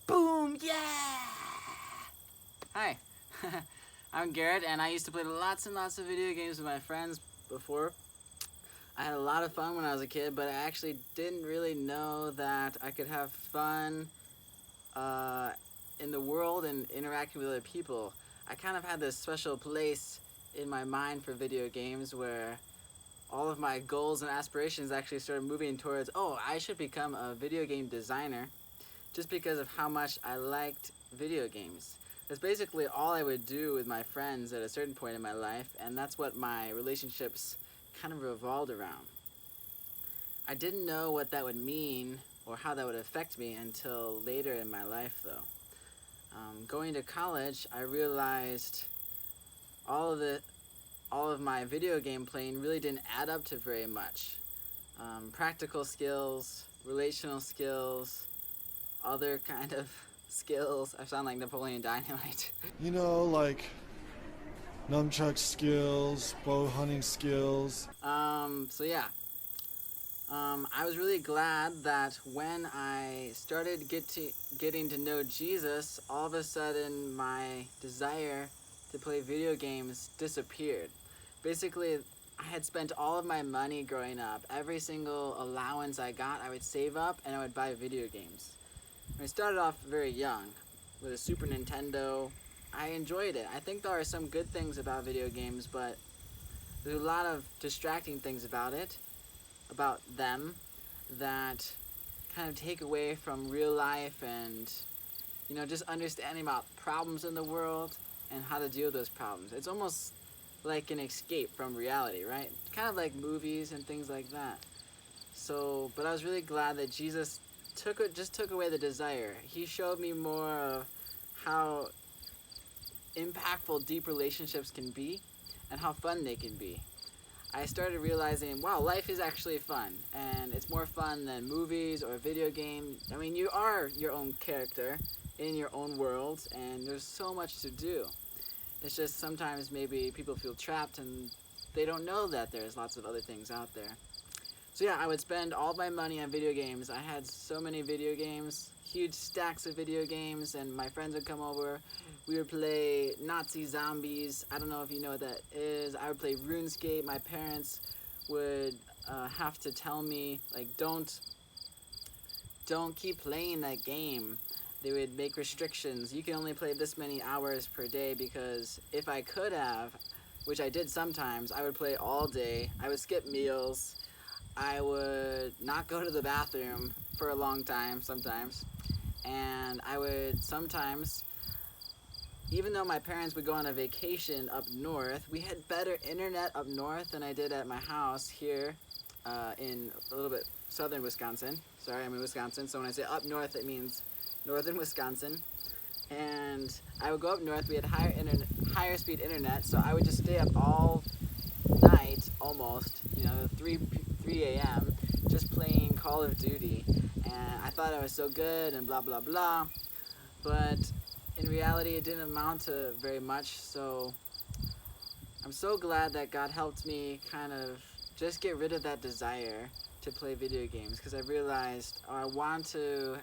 Boom, yeah! Hi, I'm Garrett, and I used to play lots and lots of video games with my friends before. I had a lot of fun when I was a kid, but I actually didn't really know that I could have fun in the world and interacting with other people. I kind of had this special place in my mind for video games where all of my goals and aspirations actually started moving towards, oh, I should become a video game designer, just because of how much I liked video games. That's basically all I would do with my friends at a certain point in my life, and that's what my relationships kind of revolved around. I didn't know what that would mean or how that would affect me until later in my life, though. Going to college, I realized all of my video game playing really didn't add up to very much. Practical skills, relational skills, other kind of skills. I sound like Napoleon Dynamite. You know, like nunchuck skills, bow hunting skills. So yeah. I was really glad that when I started getting to know Jesus, all of a sudden my desire to play video games disappeared. Basically, I had spent all of my money growing up. Every single allowance I got, I would save up and I would buy video games. I started off very young with a Super Nintendo. I enjoyed it. I think there are some good things about video games, but there's a lot of distracting things about them, that kind of take away from real life and, just understanding about problems in the world and how to deal with those problems. It's almost like an escape from reality, right? Kind of like movies and things like that. So, but I was really glad that Jesus just took away the desire. He showed me more of how impactful deep relationships can be and how fun they can be. I started realizing, wow, life is actually fun, and it's more fun than movies or video games. I mean, you are your own character in your own world, and there's so much to do. It's just sometimes maybe people feel trapped and they don't know that there's lots of other things out there. So yeah, I would spend all my money on video games. I had so many video games, huge stacks of video games, and my friends would come over. We would play Nazi zombies. I don't know if you know what that is. I would play RuneScape. My parents would have to tell me, like, don't keep playing that game. They would make restrictions. You can only play this many hours per day, because if I could have, which I did sometimes, I would play all day. I would skip meals. I would not go to the bathroom for a long time sometimes. And I would sometimes, even though my parents would go on a vacation up north, we had better internet up north than I did at my house here in a little bit southern Wisconsin. Sorry, I'm in Wisconsin, so when I say up north, it means northern Wisconsin. And I would go up north. We had higher speed internet, so I would just stay up all night almost, 3 a.m. just playing Call of Duty. And I thought I was so good and blah blah blah, but in reality it didn't amount to very much. So I'm so glad that God helped me kind of just get rid of that desire to play video games, because I realized, I want to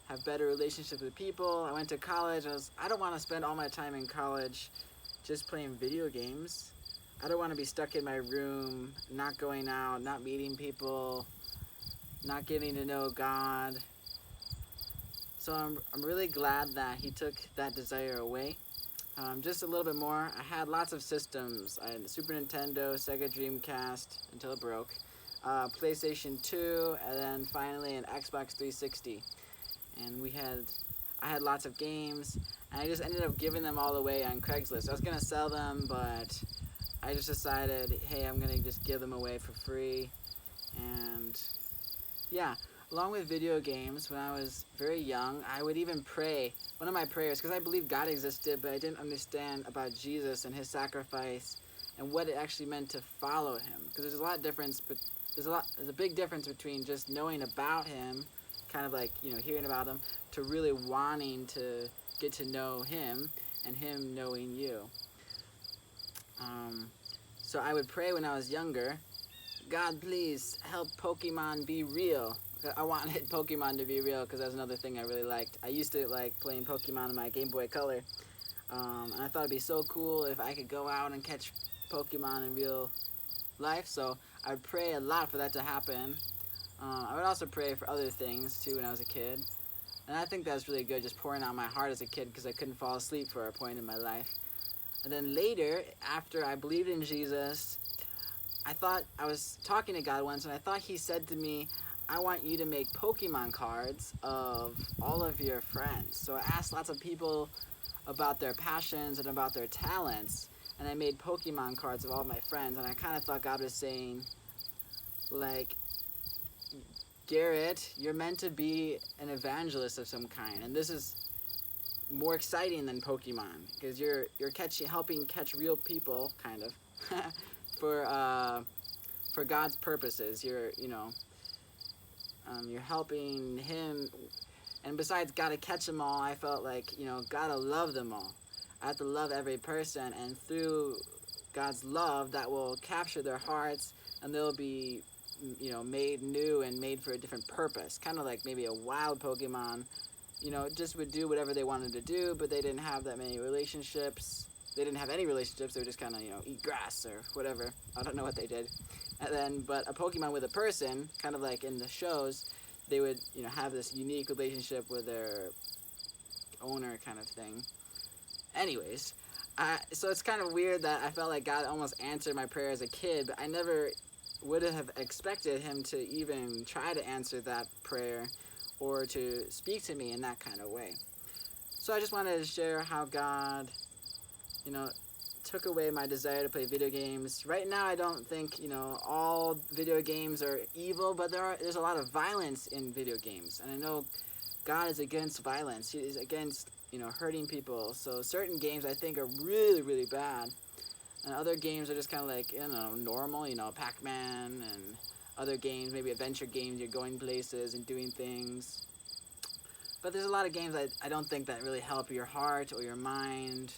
have better relationships with people. I went to college. I don't want to spend all my time in college just playing video games. I don't want to be stuck in my room, not going out, not meeting people, not getting to know God. So I'm really glad that He took that desire away. Just a little bit more. I had lots of systems. I had a Super Nintendo, Sega Dreamcast until it broke, PlayStation 2, and then finally an Xbox 360. And I had lots of games, and I just ended up giving them all away on Craigslist. I was gonna sell them, but I just decided, hey, I'm gonna just give them away for free. And yeah, along with video games, when I was very young, I would even pray. One of my prayers, because I believed God existed, but I didn't understand about Jesus and His sacrifice and what it actually meant to follow Him. Because there's a big difference between just knowing about Him, kind of like, hearing about Him, to really wanting to get to know Him and Him knowing you. So I would pray when I was younger, God, please help Pokemon be real. I wanted Pokemon to be real because that's another thing I really liked. I used to like playing Pokemon on my Game Boy Color, and I thought it'd be so cool if I could go out and catch Pokemon in real life. So I would pray a lot for that to happen. I would also pray for other things too when I was a kid. And I think that was really good, just pouring out my heart as a kid because I couldn't fall asleep for a point in my life. And then later, after I believed in Jesus, I was talking to God once, and I thought He said to me, I want you to make Pokemon cards of all of your friends. So I asked lots of people about their passions and about their talents, and I made Pokemon cards of all my friends, and I kind of thought God was saying, like, Garrett, you're meant to be an evangelist of some kind, and this is more exciting than Pokemon because you're helping catch real people, kind of, for God's purposes. You're helping Him, and besides gotta catch them all, I felt like gotta love them all. I have to love every person, and through God's love, that will capture their hearts, and they'll be made new and made for a different purpose. Kind of like maybe a wild Pokemon, just would do whatever they wanted to do, but they didn't have that many relationships. They didn't have any relationships. They would just kind of, eat grass or whatever. I don't know what they did. And then, but a Pokemon with a person, kind of like in the shows, they would, have this unique relationship with their owner kind of thing. Anyways, so it's kind of weird that I felt like God almost answered my prayer as a kid, but I never would have expected Him to even try to answer that prayer or to speak to me in that kind of way. So I just wanted to share how God, took away my desire to play video games. Right now, I don't think, all video games are evil, but there's a lot of violence in video games. And I know God is against violence. He is against, hurting people. So certain games I think are really, really bad. And other games are just kind of like, normal, Pac-Man and other games, maybe adventure games, you're going places and doing things. But there's a lot of games I don't think that really help your heart or your mind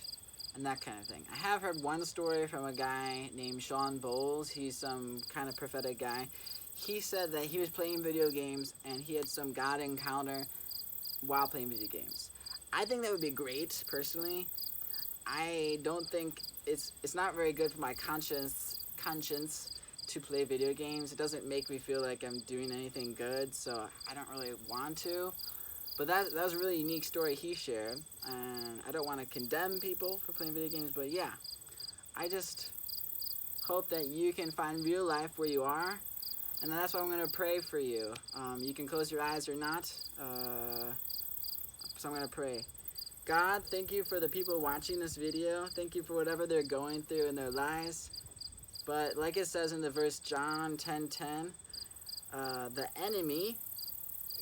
and that kind of thing. I have heard one story from a guy named Sean Bowles. He's some kind of prophetic guy. He said that he was playing video games and he had some God encounter while playing video games. I think that would be great, personally. I don't think it's not very good for my conscience to play video games. It doesn't make me feel like I'm doing anything good, so I don't really want to. But that was a really unique story he shared, and I don't want to condemn people for playing video games, but yeah, I just hope that you can find real life where you are, and that's why I'm going to pray for you. You can close your eyes or not, so I'm going to pray. God, thank you for the people watching this video. Thank you for whatever they're going through in their lives. But like it says in the verse John 10:10, the enemy,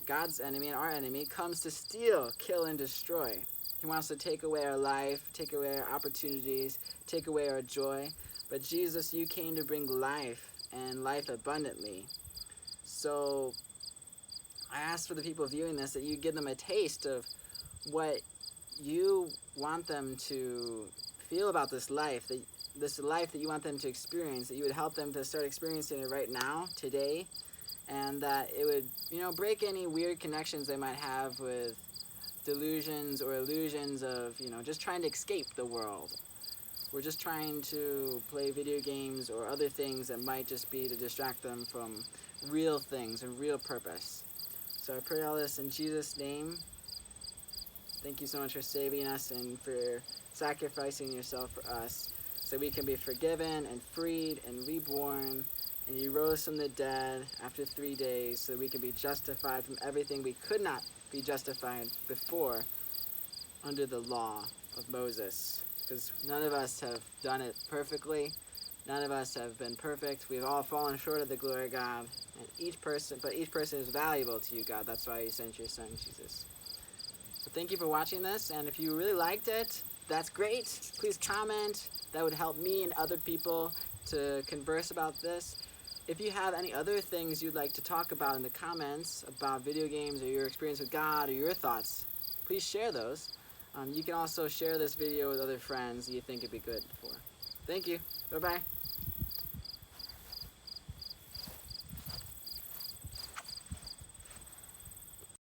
God's enemy and our enemy, comes to steal, kill, and destroy. He wants to take away our life, take away our opportunities, take away our joy. But Jesus, you came to bring life and life abundantly. So I ask for the people viewing this that you give them a taste of what you want them to feel about this life that you want them to experience, that you would help them to start experiencing it right now, today, and that it would, break any weird connections they might have with delusions or illusions of, just trying to escape the world. We're just trying to play video games or other things that might just be to distract them from real things and real purpose. So I pray all this in Jesus' name. Thank you so much for saving us and for sacrificing yourself for us so we can be forgiven and freed and reborn. And you rose from the dead after 3 days so we can be justified from everything we could not be justified before under the law of Moses. Because none of us have done it perfectly. None of us have been perfect. We've all fallen short of the glory of God. And each person is valuable to you, God. That's why you sent your son, Jesus. So thank you for watching this, and if you really liked it, that's great. Please comment. That would help me and other people to converse about this. If you have any other things you'd like to talk about in the comments about video games or your experience with God or your thoughts, please share those. You can also share this video with other friends you think it'd be good for. Thank you. Bye-bye.